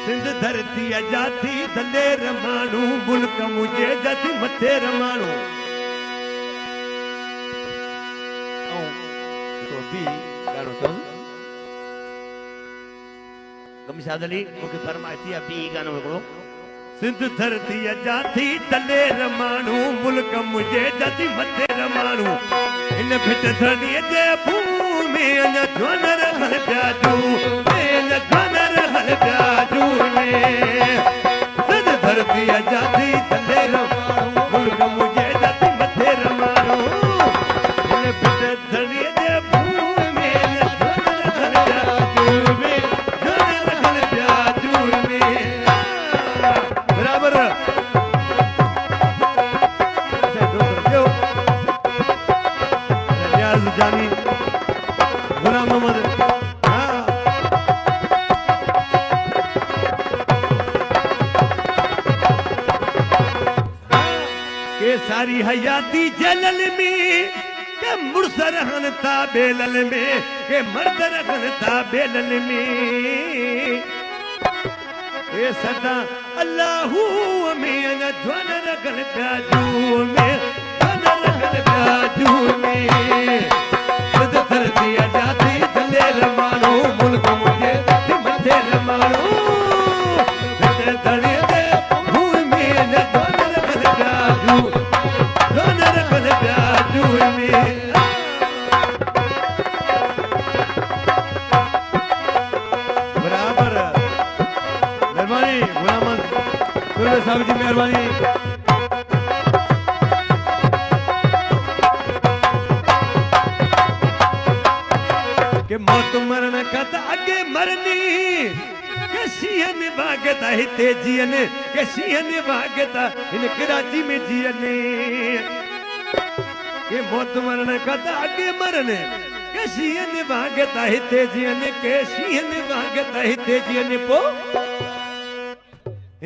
सिंध धरती जाती दले रमाणू मुल्क मुझे जाती मथे रमाणू तो भी गानो सुन गमशाद अली मुखे फरमाइती है बी गानो हिकिड़ो सिंध धरती जाती दले रमाणू मुल्क मुझे जाती मथे रमाणू इन भिट धरती जे भूमि अञा ज्वानर हल प्याजू अञा ज्वानर हल प्याजू सिंध धरती जाती दले रमाणू मुल्क मुझे जाती मथे रमाणू इन भिट धरती जे भूमि अञा ज्वानर हल प्याजू ज्वानर हल प्याजू बराबर जानी गुलाम मोहम्मद के सारी हयाती जलल में के मुर्स रहन था बेलल में के मर्द रहन था बेलल में के सदा अल्लाहू में अन ज्वान रगल प्याजू में ज्वान रगल प्याजू में खुद धरती जाती दले रमाणू मुल्क मुझे मथे रमाणू धड़े दे भूमि अन ज्वान रगल प्याजू ज्वान रगल प्याजू में बराबर मेहरबानी गुलाम साहब जी मेहरबानी के मौत मरण कत आगे मरनी के सीहन भागता हिते जियन के सीहन भागता इन कराची में जियन के मौत मरण कत आगे मरने के सीहन भागता हिते जियन के सीहन भागता हिते जियन पो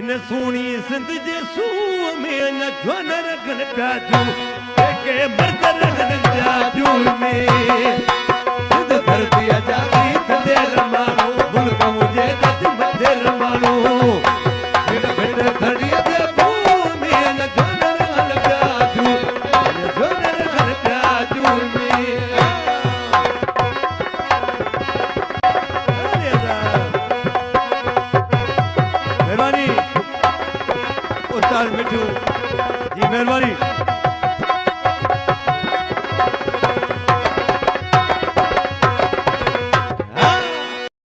इन सोनी सिंध जे सूह में न ज्वान रखन प्याजू के मर्द रखन प्याजू में सिंध धरती जाती दले रमाणू मुल्क मुझे